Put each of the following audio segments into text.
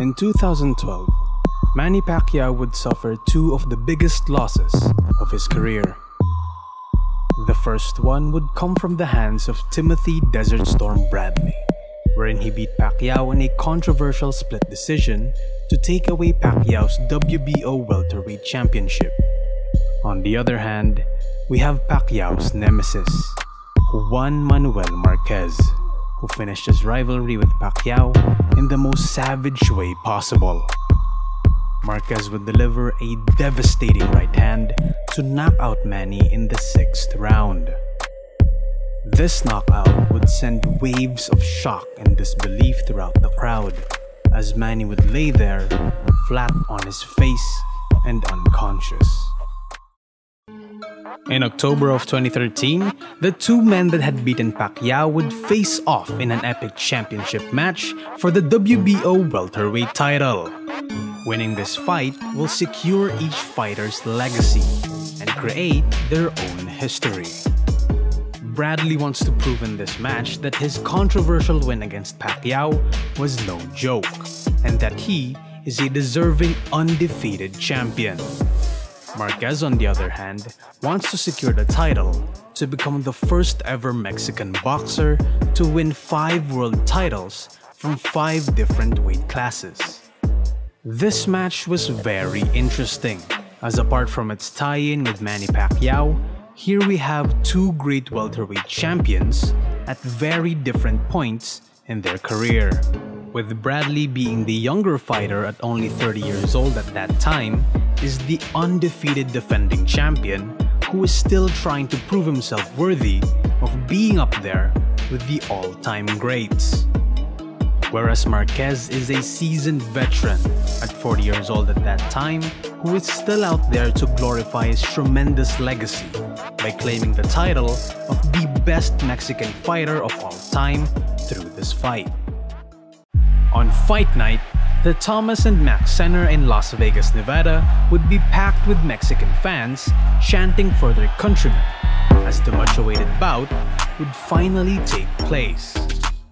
In 2012, Manny Pacquiao would suffer two of the biggest losses of his career. The first one would come from the hands of Timothy Desert Storm Bradley, wherein he beat Pacquiao in a controversial split decision to take away Pacquiao's WBO welterweight championship. On the other hand, we have Pacquiao's nemesis, Juan Manuel Marquez, who finished his rivalry with Pacquiao in the most savage way possible. Marquez would deliver a devastating right hand to knock out Manny in the 6th round. This knockout would send waves of shock and disbelief throughout the crowd, as Manny would lay there, flat on his face and unconscious. In October of 2013, the two men that had beaten Pacquiao would face off in an epic championship match for the WBO welterweight title. Winning this fight will secure each fighter's legacy and create their own history. Bradley wants to prove in this match that his controversial win against Pacquiao was no joke, and that he is a deserving undefeated champion. Marquez, on the other hand, wants to secure the title to become the first ever Mexican boxer to win 5 world titles from 5 different weight classes. This match was very interesting, as apart from its tie-in with Manny Pacquiao, here we have two great welterweight champions at very different points in their career, with Bradley being the younger fighter at only 30 years old at that time, is the undefeated defending champion who is still trying to prove himself worthy of being up there with the all-time greats. Whereas Marquez is a seasoned veteran at 40 years old at that time who is still out there to glorify his tremendous legacy by claiming the title of the best Mexican fighter of all time through this fight. On fight night, the Thomas and Mack Center in Las Vegas, Nevada would be packed with Mexican fans chanting for their countrymen as the much-awaited bout would finally take place.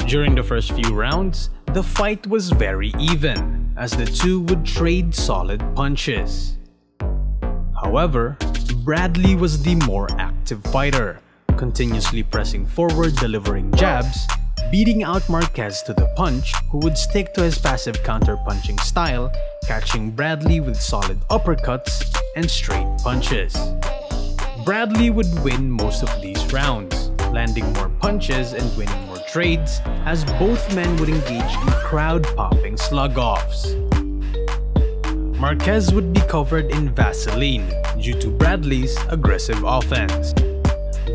During the first few rounds, the fight was very even as the two would trade solid punches. However, Bradley was the more active fighter, continuously pressing forward, delivering jabs, beating out Marquez to the punch, who would stick to his passive counter-punching style, catching Bradley with solid uppercuts and straight punches. Bradley would win most of these rounds, landing more punches and winning more trades, as both men would engage in crowd-popping slug-offs. Marquez would be covered in Vaseline due to Bradley's aggressive offense.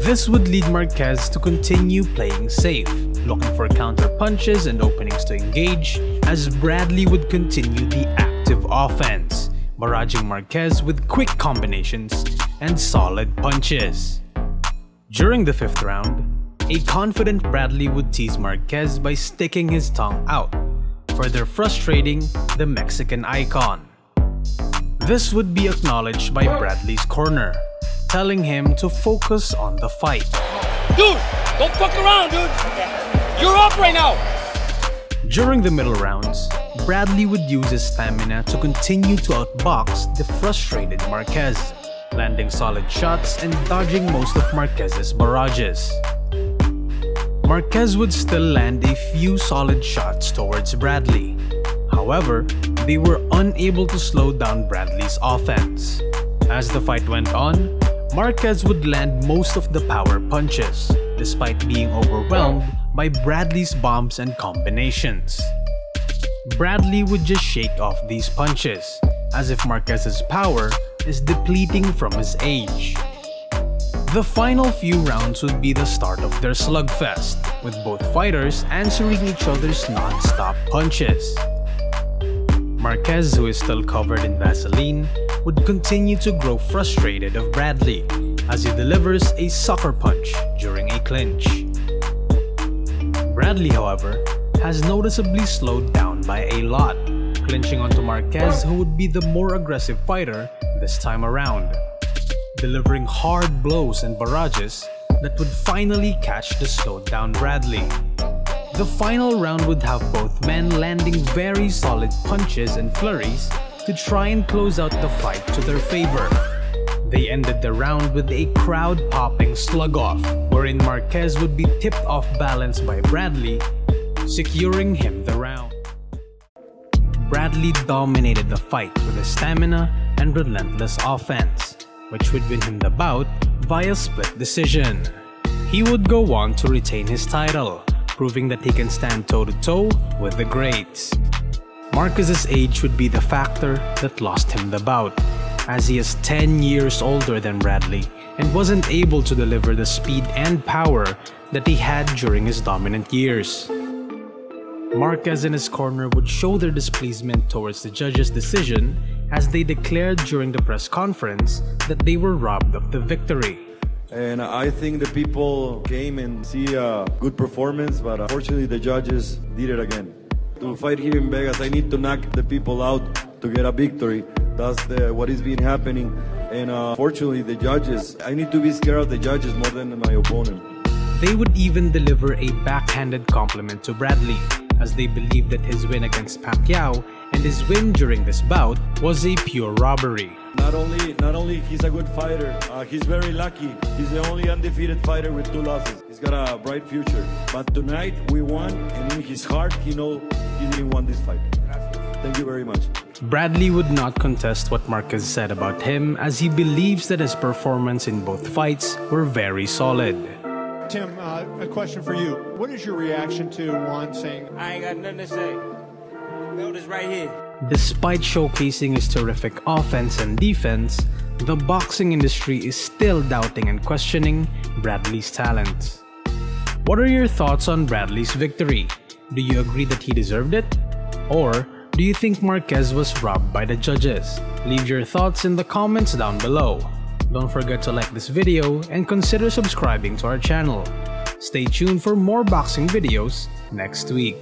This would lead Marquez to continue playing safe, looking for counter punches and openings to engage, as Bradley would continue the active offense, barraging Marquez with quick combinations and solid punches. During the 5th round, a confident Bradley would tease Marquez by sticking his tongue out, further frustrating the Mexican icon. This would be acknowledged by Bradley's corner, telling him to focus on the fight. Dude, don't fuck around, dude! You're up right now! During the middle rounds, Bradley would use his stamina to continue to outbox the frustrated Marquez, landing solid shots and dodging most of Marquez's barrages. Marquez would still land a few solid shots towards Bradley. However, they were unable to slow down Bradley's offense. As the fight went on, Marquez would land most of the power punches, despite being overwhelmed by Bradley's bombs and combinations. Bradley would just shake off these punches, as if Marquez's power is depleting from his age. The final few rounds would be the start of their slugfest, with both fighters answering each other's non-stop punches. Marquez, who is still covered in Vaseline, would continue to grow frustrated of Bradley as he delivers a sucker punch during a clinch. Bradley, however, has noticeably slowed down by a lot, clinching onto Marquez, who would be the more aggressive fighter this time around, delivering hard blows and barrages that would finally catch the slowed down Bradley. The final round would have both men landing very solid punches and flurries to try and close out the fight to their favor. They ended the round with a crowd-popping slug-off, wherein Marquez would be tipped off balance by Bradley, securing him the round. Bradley dominated the fight with his stamina and relentless offense, which would win him the bout via split decision. He would go on to retain his title, proving that he can stand toe-to-toe with the greats. Marquez's age would be the factor that lost him the bout, as he is 10 years older than Bradley and wasn't able to deliver the speed and power that he had during his dominant years. Marquez and his corner would show their displeasement towards the judge's decision as they declared during the press conference that they were robbed of the victory. And I think the people came and see a good performance, but unfortunately the judges did it again. To fight here in Vegas, I need to knock the people out to get a victory. That's what is been happening. And unfortunately the judges, I need to be scared of the judges more than my opponent. They would even deliver a backhanded compliment to Bradley, as they believed that his win against Pacquiao and his win during this bout was a pure robbery. Not only he's a good fighter, he's very lucky. He's the only undefeated fighter with 2 losses. He's got a bright future. But tonight we won, and in his heart he knows he didn't want this fight. Thank you very much. Bradley would not contest what Marquez said about him, as he believes that his performance in both fights were very solid. Tim, a question for you. What is your reaction to Juan saying, I ain't got nothing to say. Belt is right here. Despite showcasing his terrific offense and defense, the boxing industry is still doubting and questioning Bradley's talent. What are your thoughts on Bradley's victory? Do you agree that he deserved it? Or do you think Marquez was robbed by the judges? Leave your thoughts in the comments down below. Don't forget to like this video and consider subscribing to our channel. Stay tuned for more boxing videos next week.